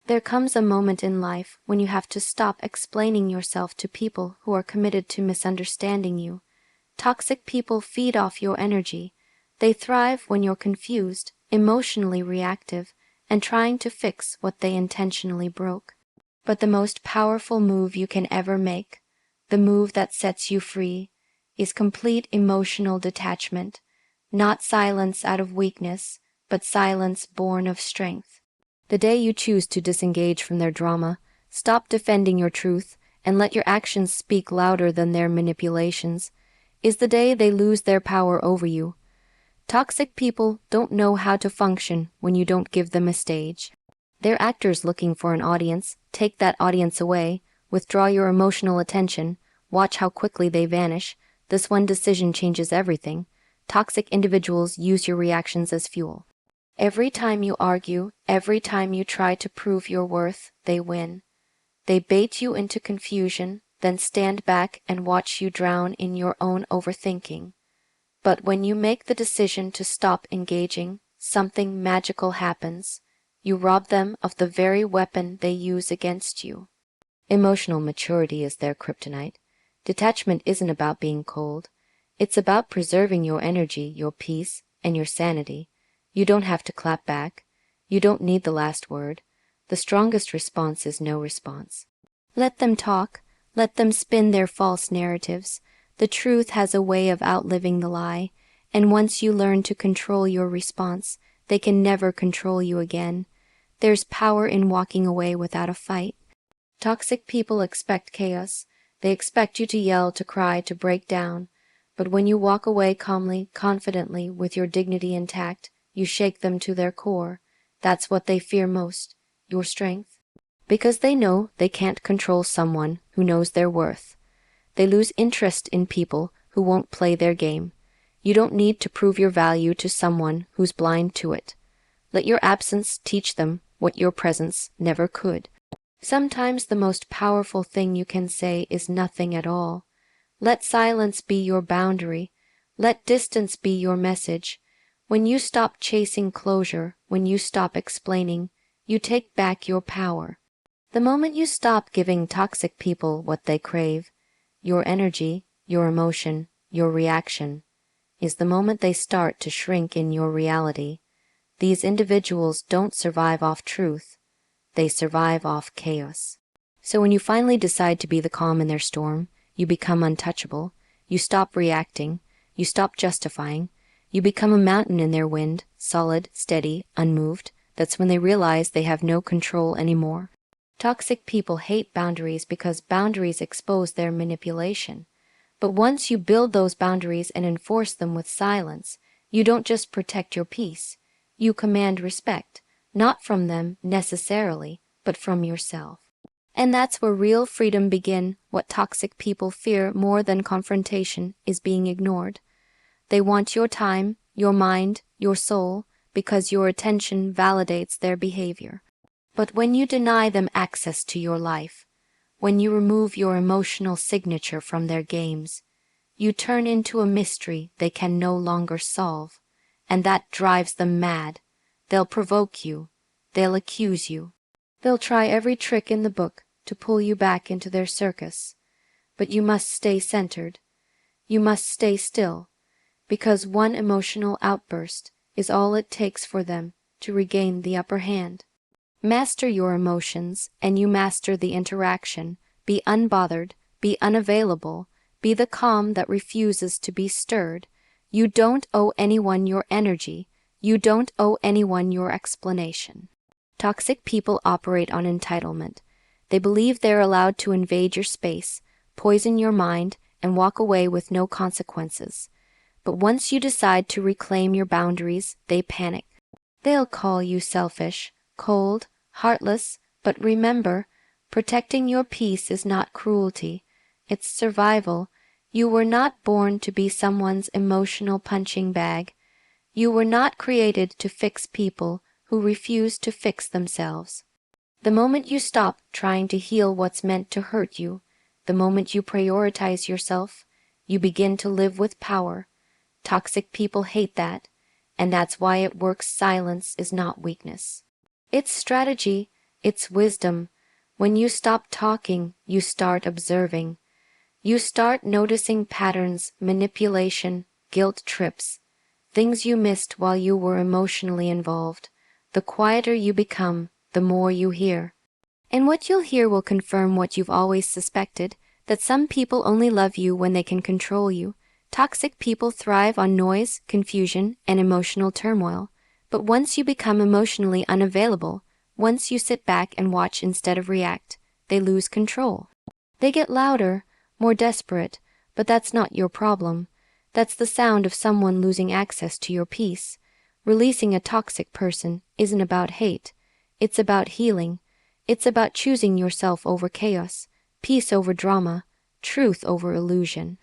There comes a moment in life when you have to stop explaining yourself to people who are committed to misunderstanding you. Toxic people feed off your energy. They thrive when you're confused, emotionally reactive, and trying to fix what they intentionally broke. But the most powerful move you can ever make, the move that sets you free, is complete emotional detachment. Not silence out of weakness, but silence born of strength. The day you choose to disengage from their drama, stop defending your truth, and let your actions speak louder than their manipulations, is the day they lose their power over you. Toxic people don't know how to function when you don't give them a stage. They're actors looking for an audience. Take that audience away, withdraw your emotional attention, watch how quickly they vanish. This one decision changes everything. Toxic individuals use your reactions as fuel. Every time you argue, every time you try to prove your worth, they win. They bait you into confusion, then stand back and watch you drown in your own overthinking. But when you make the decision to stop engaging, something magical happens. You rob them of the very weapon they use against you. Emotional maturity is their kryptonite. Detachment isn't about being cold. It's about preserving your energy, your peace, and your sanity. You don't have to clap back. You don't need the last word. The strongest response is no response. Let them talk. Let them spin their false narratives. The truth has a way of outliving the lie, and once you learn to control your response, they can never control you again. There's power in walking away without a fight. Toxic people expect chaos. They expect you to yell, to cry, to break down. But when you walk away calmly, confidently, with your dignity intact, you shake them to their core. That's what they fear most, your strength. Because they know they can't control someone who knows their worth. They lose interest in people who won't play their game. You don't need to prove your value to someone who's blind to it. Let your absence teach them what your presence never could. Sometimes the most powerful thing you can say is nothing at all. Let silence be your boundary. Let distance be your message. When you stop chasing closure, when you stop explaining, you take back your power. The moment you stop giving toxic people what they crave, your energy, your emotion, your reaction, is the moment they start to shrink in your reality. These individuals don't survive off truth. They survive off chaos. So when you finally decide to be the calm in their storm, you become untouchable. You stop reacting. You stop justifying. You become a mountain in their wind, solid, steady, unmoved. That's when they realize they have no control anymore. Toxic people hate boundaries because boundaries expose their manipulation. But once you build those boundaries and enforce them with silence, you don't just protect your peace. You command respect, not from them necessarily, but from yourself. And that's where real freedom begins. What toxic people fear more than confrontation is being ignored. They want your time, your mind, your soul, because your attention validates their behavior. But when you deny them access to your life, when you remove your emotional signature from their games, you turn into a mystery they can no longer solve, and that drives them mad. They'll provoke you. They'll accuse you. They'll try every trick in the book to pull you back into their circus. But you must stay centered. You must stay still, because one emotional outburst is all it takes for them to regain the upper hand. Master your emotions, and you master the interaction. Be unbothered, be unavailable, be the calm that refuses to be stirred. You don't owe anyone your energy. You don't owe anyone your explanation. Toxic people operate on entitlement. They believe they're allowed to invade your space, poison your mind, and walk away with no consequences. But once you decide to reclaim your boundaries, they panic. They'll call you selfish, cold, heartless, but remember, protecting your peace is not cruelty. It's survival. You were not born to be someone's emotional punching bag. You were not created to fix people who refuse to fix themselves. The moment you stop trying to heal what's meant to hurt you, the moment you prioritize yourself, you begin to live with power. Toxic people hate that, and that's why it works. Silence is not weakness. It's strategy, It's wisdom. When you stop talking, you start observing. You start noticing patterns, manipulation, guilt trips, things you missed while you were emotionally involved. The quieter you become, the more you hear. And what you'll hear will confirm what you've always suspected, that some people only love you when they can control you. Toxic people thrive on noise, confusion, and emotional turmoil. But once you become emotionally unavailable, once you sit back and watch instead of react, they lose control. They get louder, more desperate, but that's not your problem. That's the sound of someone losing access to your peace. Releasing a toxic person isn't about hate. It's about healing. It's about choosing yourself over chaos, peace over drama, truth over illusion.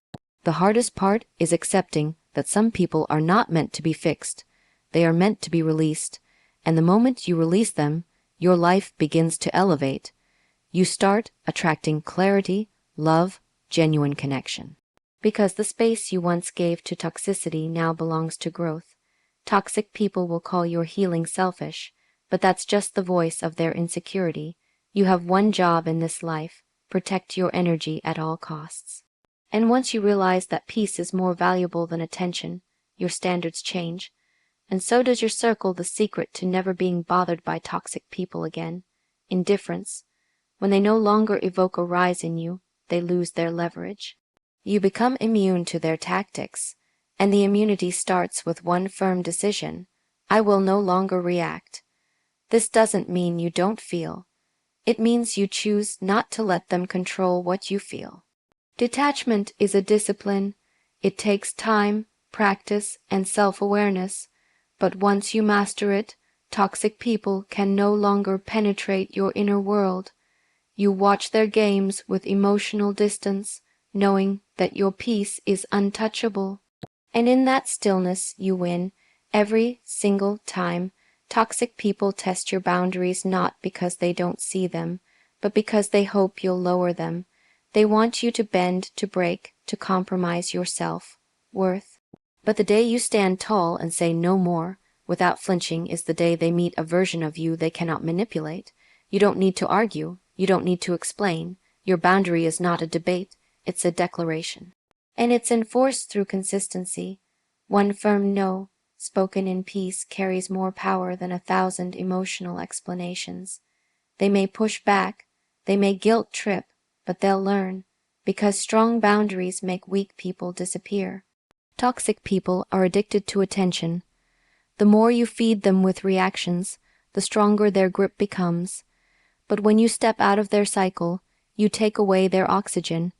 The hardest part is accepting that some people are not meant to be fixed. They are meant to be released. And the moment you release them, your life begins to elevate. You start attracting clarity, love, genuine connection. Because the space you once gave to toxicity now belongs to growth. Toxic people will call your healing selfish, but that's just the voice of their insecurity. You have one job in this life: protect your energy at all costs. And once you realize that peace is more valuable than attention, your standards change. And so does your circle. The secret to never being bothered by toxic people again: indifference. When they no longer evoke a rise in you, they lose their leverage. You become immune to their tactics, and the immunity starts with one firm decision: I will no longer react. This doesn't mean you don't feel. It means you choose not to let them control what you feel. Detachment is a discipline. It takes time, practice, and self-awareness. But once you master it, toxic people can no longer penetrate your inner world. You watch their games with emotional distance, knowing that your peace is untouchable. And in that stillness you win, every single time. Toxic people test your boundaries not because they don't see them, but because they hope you'll lower them. They want you to bend, to break, to compromise your self-worth. But the day you stand tall and say no more, without flinching, is the day they meet a version of you they cannot manipulate. You don't need to argue. You don't need to explain. Your boundary is not a debate. It's a declaration. And it's enforced through consistency. One firm no, spoken in peace, carries more power than 1,000 emotional explanations. They may push back. They may guilt trip, but they'll learn, because strong boundaries make weak people disappear. Toxic people are addicted to attention. The more you feed them with reactions, the stronger their grip becomes. But when you step out of their cycle, you take away their oxygen.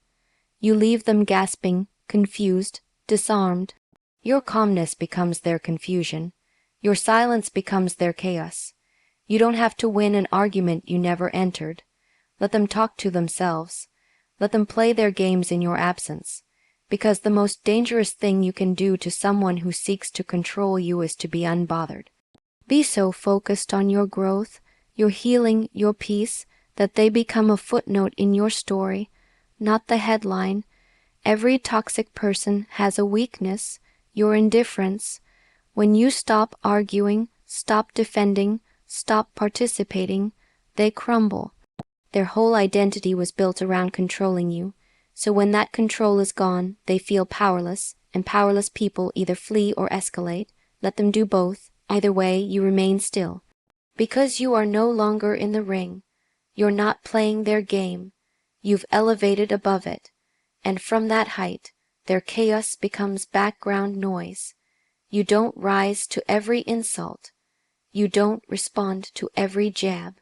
You leave them gasping, confused, disarmed. Your calmness becomes their confusion. Your silence becomes their chaos. You don't have to win an argument you never entered. Let them talk to themselves. Let them play their games in your absence. Because the most dangerous thing you can do to someone who seeks to control you is to be unbothered. Be so focused on your growth, your healing, your peace, that they become a footnote in your story, not the headline. Every toxic person has a weakness: your indifference. When you stop arguing, stop defending, stop participating, they crumble. Their whole identity was built around controlling you. So when that control is gone, they feel powerless, and powerless people either flee or escalate. Let them do both. Either way, you remain still. Because you are no longer in the ring. You're not playing their game. You've elevated above it. And from that height, their chaos becomes background noise. You don't rise to every insult. You don't respond to every jab.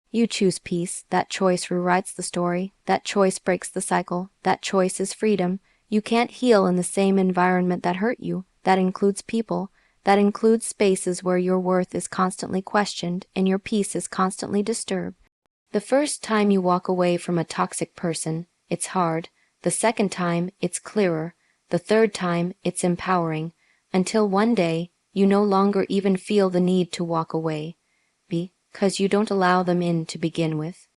You choose peace. That choice rewrites the story. That choice breaks the cycle. That choice is freedom. You can't heal in the same environment that hurt you. That includes people. That includes spaces where your worth is constantly questioned and your peace is constantly disturbed. The first time you walk away from a toxic person, it's hard. The second time, it's clearer. The third time, it's empowering. Until one day, you no longer even feel the need to walk away. Because you don't allow them in to begin with.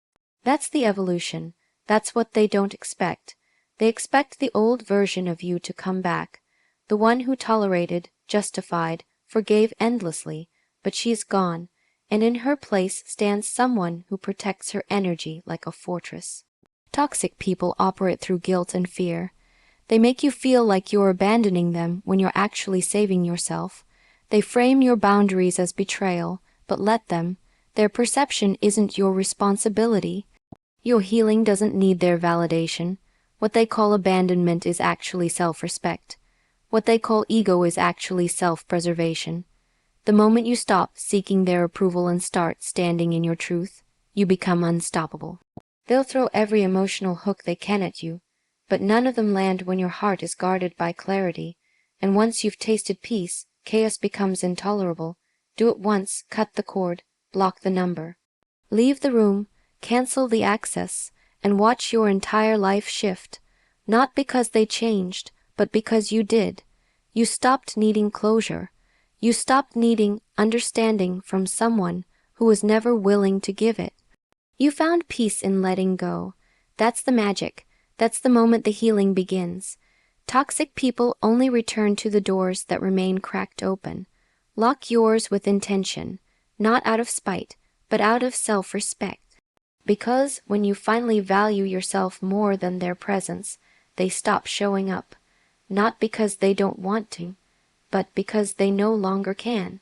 That's the evolution. That's what they don't expect. They expect the old version of you to come back. The one who tolerated, justified, forgave endlessly. But she's gone. and in her place stands someone who protects her energy like a fortress. Toxic people operate through guilt and fear. They make you feel like you're abandoning them when you're actually saving yourself. They frame your boundaries as betrayal, but let them. Their perception isn't your responsibility. Your healing doesn't need their validation. What they call abandonment is actually self-respect. What they call ego is actually self-preservation. The moment you stop seeking their approval and start standing in your truth, you become unstoppable. They'll throw every emotional hook they can at you, but none of them land when your heart is guarded by clarity. And once you've tasted peace, chaos becomes intolerable. Do it once, cut the cord, block the number. Leave the room, cancel the access, and watch your entire life shift. Not because they changed, but because you did. You stopped needing closure. You stopped needing understanding from someone who was never willing to give it. You found peace in letting go. That's the magic. That's the moment the healing begins. Toxic people only return to the doors that remain cracked open. Lock yours with intention, not out of spite, but out of self-respect. Because when you finally value yourself more than their presence, they stop showing up. Not because they don't want to, but because they no longer can.